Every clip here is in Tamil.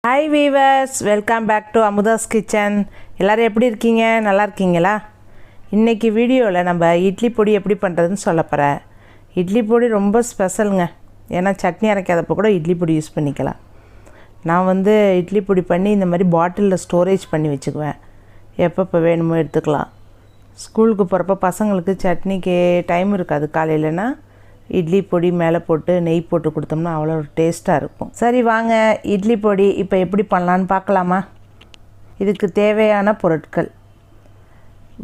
Hi viewers, welcome back to Amudha'skitchen. எல்லாரும் எப்படி இருக்கீங்க? நல்லா இருக்கீங்களா? இன்னைக்கு வீடியோல நம்ம இட்லி பொடி எப்படி பண்றதுன்னு சொல்லப் போறேன். இட்லி பொடி ரொம்ப ஸ்பெஷல்ங்க. ஏன்னா சட்னி அரைக்காதப்ப கூட இட்லி பொடி யூஸ் பண்ணிக்கலாம். நான் இட்லி பொடி பண்ணி இந்த மாதிரி பாட்டிலில் ஸ்டோரேஜ் பண்ணி வச்சுக்குவேன். எப்பப்போ வேணுமோ எடுத்துக்கலாம். ஸ்கூலுக்கு போகிறப்ப பசங்களுக்கு சட்னிக்கு டைம் இருக்காது காலையிலனா இட்லி பொடி மேலே போட்டு நெய் போட்டு கொடுத்தோம்னா அவ்வளோ ஒரு டேஸ்ட்டாக இருக்கும். சரி வாங்க இட்லி பொடி இப்போ எப்படி பண்ணலான்னு பார்க்கலாமா? இதுக்கு தேவையான பொருட்கள்: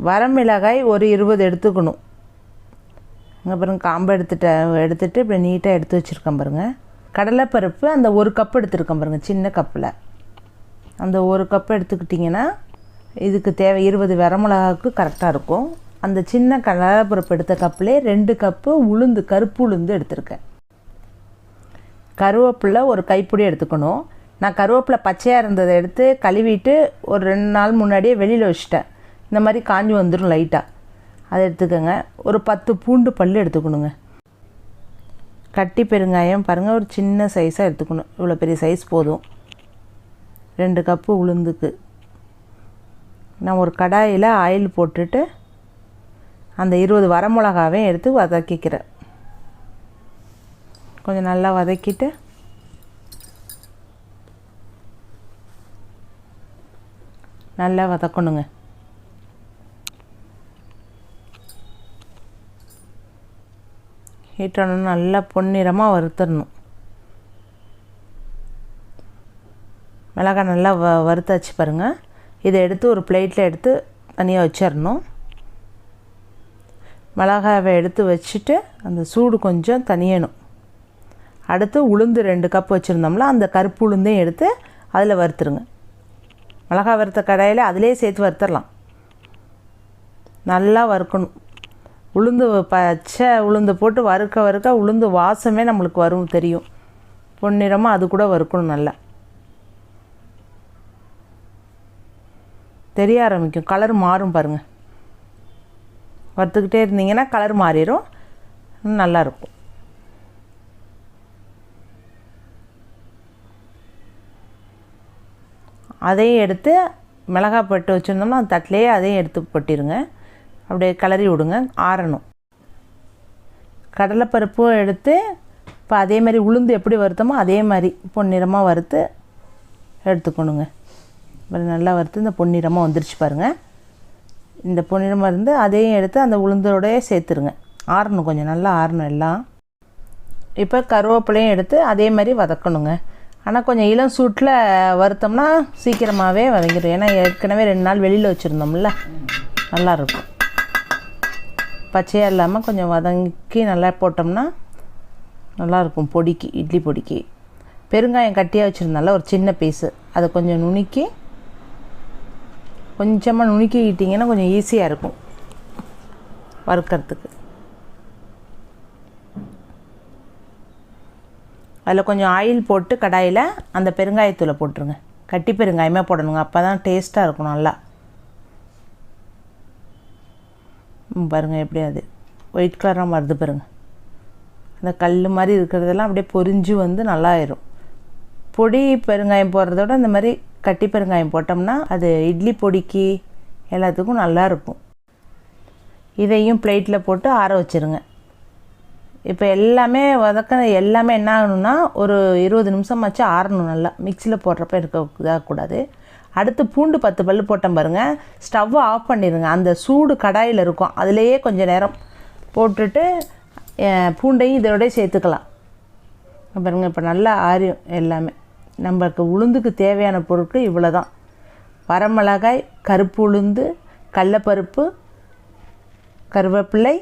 வரமிளகாய் ஒரு 20 எடுத்துக்கணும். அப்புறம் காம்பை எடுத்துகிட்டு இப்படி நீட்டாக எடுத்து வச்சுருக்கேன் பாருங்கள். கடலைப்பருப்பு அந்த ஒரு கப் எடுத்துருக்கேன் பாருங்கள், சின்ன கப்பில். அந்த ஒரு கப் எடுத்துக்கிட்டிங்கன்னா இதுக்கு தேவை 20 வரமிளகாவுக்கு கரெக்டாக இருக்கும். அந்த சின்ன கடலைப்பருப்பு எடுத்த கப்பிலே 2 கப்பு உளுந்து, கருப்பு உளுந்து எடுத்திருக்கேன். கருவேப்பிலை ஒரு கைப்பிடி எடுத்துக்கணும். நான் கருவேப்பிலை பச்சையாக இருந்ததை எடுத்து கழுவிட்டு ஒரு 2 நாள் முன்னாடியே வெளியில் வச்சுட்டேன். இந்த மாதிரி காஞ்சி வந்துடும் லைட்டாக. அதை எடுத்துக்கோங்க. ஒரு 10 பூண்டு பல் எடுத்துக்கணுங்க. கட்டி பெருங்காயம் பாருங்கள், ஒரு சின்ன சைஸாக எடுத்துக்கணும். இவ்வளோ பெரிய சைஸ் போதும். 2 கப்பு உளுந்துக்கு. நான் ஒரு கடாயில் ஆயில் போட்டுட்டு அந்த 20 வரமிளகாவையும் எடுத்து வதக்கிக்கிறேன். கொஞ்சம் நல்லா வதக்கிட்டு நல்லா வதக்கணுங்க. ஹீட்டணும், நல்லா பொன்னிறமாக வறுத்துடணும். மிளகாய் நல்லா வறுத்தாச்சு பாருங்கள். இதை எடுத்து ஒரு பிளேட்டில் எடுத்து தனியாக வச்சிடணும். மிளகாவை எடுத்து வச்சுட்டு அந்த சூடு கொஞ்சம் தனியணும். அடுத்து உளுந்து 2 கப் வச்சுருந்தோம்ல, அந்த கருப்பு உளுந்தையும் எடுத்து அதில் வறுத்துருங்க. மிளகாய் வறுத்த கடாயில் அதிலே சேர்த்து வறுத்துடலாம். நல்லா வறுக்கணும். உளுந்து பச்சை உளுந்து போட்டு வறுக்க உளுந்து வாசமே நம்மளுக்கு வரும், தெரியும். பொன்னிறமாக அது கூட வறுக்கணும். நல்லா தெரிய ஆரம்பிக்கும், கலர் மாறும் பாருங்கள். வறுத்துக்கிட்டே இருந்தீங்கன்னா கலர் மாறிடும், நல்லாயிருக்கும். அதையும் எடுத்து மிளகாய் போட்டு வச்சுருந்தோம்னா அந்த தட்டிலேயே அதையும் எடுத்து கொட்டிடுங்க. அப்படியே கிளறி விடுங்க, ஆறணும். கடலைப்பருப்பும் எடுத்து இப்போ அதே மாதிரி உளுந்து எப்படி வறுத்தோமோ அதே மாதிரி பொன்னிறமாக வறுத்து எடுத்துக்கணுங்க. நல்லா வறுத்து இந்த பொன்னிறமாக வந்துருச்சு பாருங்கள். இந்த பொன்னிறமாக இருந்து அதையும் எடுத்து அந்த உளுந்தோடையே சேர்த்துருங்க. ஆறணும், கொஞ்சம் நல்லா ஆறணும் எல்லாம். இப்போ கருவேப்பிலையும் எடுத்து அதே மாதிரி வதக்கணுங்க. ஆனால் கொஞ்சம் இளம் சூட்டில் வறுத்தோம்னா சீக்கிரமாகவே வதங்கிடும். ஏன்னா ஏற்கனவே 2 நாள் வெளியில் வச்சுருந்தோம்ல, நல்லாயிருக்கும். பச்சையாக இல்லாமல் கொஞ்சம் வதக்கி நல்லா போட்டோம்னா நல்லாயிருக்கும். பொடிக்கு, இட்லி பொடிக்கு. பெருங்காயம் கட்டியாக வச்சுருந்தால ஒரு சின்ன பீஸு, அதை கொஞ்சம் கொஞ்சமாக நுணுக்கிக்கிட்டிங்கன்னா கொஞ்சம் ஈஸியாக இருக்கும் வறுக்கிறதுக்கு. அதில் கொஞ்சம் ஆயில் போட்டு கடாயில் அந்த பெருங்காயத்தூளை போட்டுருங்க. கட்டி பெருங்காயமே போடணுங்க, அப்போ தான் டேஸ்ட்டாக இருக்கும் நல்லா. பாருங்கள் எப்படி அது ஒயிட் கலராக வருது பாருங்கள். அந்த கல் மாதிரி இருக்கிறதெல்லாம் அப்படியே பொரிஞ்சு நல்லாயிரும். பொடி பெருங்காயம் போடுறத விட இந்த மாதிரி கட்டி பெருங்காயம் போட்டோம்னா அது இட்லி பொடிக்கு எல்லாத்துக்கும் நல்லாயிருக்கும். இதையும் பிளேட்டில் போட்டு ஆற வச்சுருங்க. இப்போ எல்லாமே எல்லாமே என்ன ஆகணும்னா ஒரு 20 நிமிஷமாச்சு ஆறணும் நல்லா. மிக்சியில் போடுறப்ப இதாகக்கூடாது. அடுத்து பூண்டு 10 பல் போட்டேன் பாருங்கள். ஸ்டவ்வை ஆஃப் பண்ணிடுங்க. அந்த சூடு கடாயில் இருக்கும், அதிலேயே கொஞ்சம் நேரம் போட்டுட்டு பூண்டையும் இதோடய சேர்த்துக்கலாம் பாருங்கள். இப்போ நல்லா ஆறியும் எல்லாமே. நம்மளுக்கு உளுந்துக்கு தேவையான பொருட்கள் இவ்வளோ தான்: வரமிளகாய், கருப்பு உளுந்து, கடலைப்பருப்பு, கருவேப்பிலை,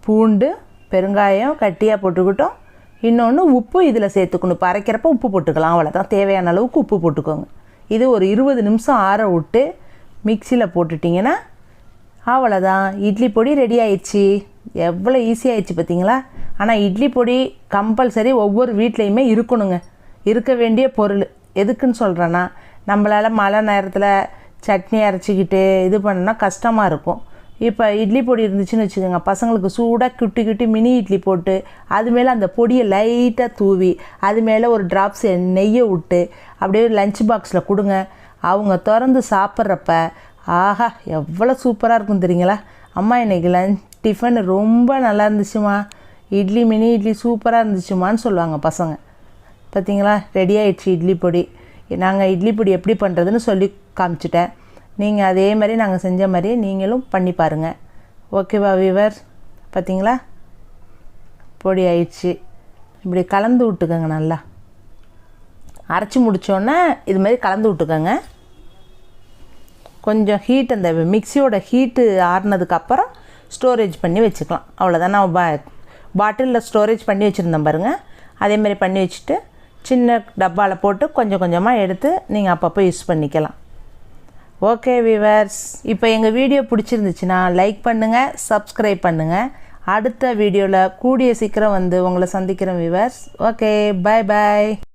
பூண்டு, பெருங்காயம் கட்டியாக போட்டுக்கிட்டோம். இன்னொன்று உப்பு இதில் சேர்த்துக்கணும். இப்போ அரைக்கிறப்ப உப்பு போட்டுக்கலாம், அவ்வளோதான். தேவையான அளவுக்கு உப்பு போட்டுக்கோங்க. இது ஒரு 20 நிமிஷம் ஆற விட்டு மிக்சியில் போட்டுட்டிங்கன்னா அவ்வளோதான், இட்லி பொடி ரெடி ஆயிடுச்சு. எவ்வளோ ஈஸியாகிடுச்சு பார்த்தீங்களா? ஆனால் இட்லி பொடி கம்பல்சரி ஒவ்வொரு வீட்லேயுமே இருக்கணுங்க. இருக்க வேண்டிய பொருள். எதுக்குன்னு சொல்கிறேன்னா, நம்மளால் மழை நேரத்தில் சட்னி அரைச்சிக்கிட்டு இது பண்ணால் கஷ்டமாக இருக்கும். இப்போ இட்லி பொடி இருந்துச்சுன்னு வச்சுக்கோங்க, பசங்களுக்கு சூடாக குட்டி மினி இட்லி போட்டு அது மேலே அந்த பொடியை லைட்டாக தூவி அது மேலே ஒரு ட்ராப்ஸ் நெய்யை விட்டு அப்படியே லஞ்ச் பாக்ஸில் கொடுங்க. அவங்க திறந்து சாப்பிட்றப்ப ஆஹா எவ்வளோ சூப்பராக இருக்கும் தெரியுங்களா. அம்மா இன்றைக்கி டிஃபன் ரொம்ப நல்லா இருந்துச்சுமா, மினி இட்லி சூப்பராக இருந்துச்சுமான்னு சொல்லுவாங்க பசங்க. பார்த்தீங்களா, ரெடி ஆகிடுச்சு இட்லி பொடி. நாங்கள் இட்லி பொடி எப்படி பண்ணுறதுன்னு சொல்லி காமிச்சிட்டேன். நீங்கள் அதே மாதிரி நாங்கள் செஞ்ச மாதிரியே நீங்களும் பண்ணி பாருங்கள். ஓகேவா வியூவர்ஸ்? பார்த்தீங்களா, பொடி ஆயிடுச்சு. இப்படி கலந்து விட்டுக்கோங்க. நல்லா அரைச்சி முடித்தோன்னே இது மாதிரி கலந்து விட்டுக்கோங்க. கொஞ்சம் ஹீட் அந்த மிக்சியோட ஹீட்டு ஆறுனதுக்கப்புறம் ஸ்டோரேஜ் பண்ணி வச்சுக்கலாம். அவ்வளோதான். நான் பாட்டிலில் ஸ்டோரேஜ் பண்ணி வச்சுருந்தேன் பாருங்கள். அதேமாதிரி பண்ணி வச்சுட்டு சின்ன டப்பாவில் போட்டு கொஞ்சம் கொஞ்சமாக எடுத்து நீங்கள் அப்பப்போ யூஸ் பண்ணிக்கலாம். ஓகே வியூவர்ஸ், இப்போ எங்கள் வீடியோ பிடிச்சிருந்துச்சுன்னா லைக் பண்ணுங்கள், சப்ஸ்கிரைப் பண்ணுங்கள். அடுத்த வீடியோவில் கூடிய சீக்கிரம் வந்து உங்களை சந்திக்கிறேன் வியூவர்ஸ். Okay, bye bye.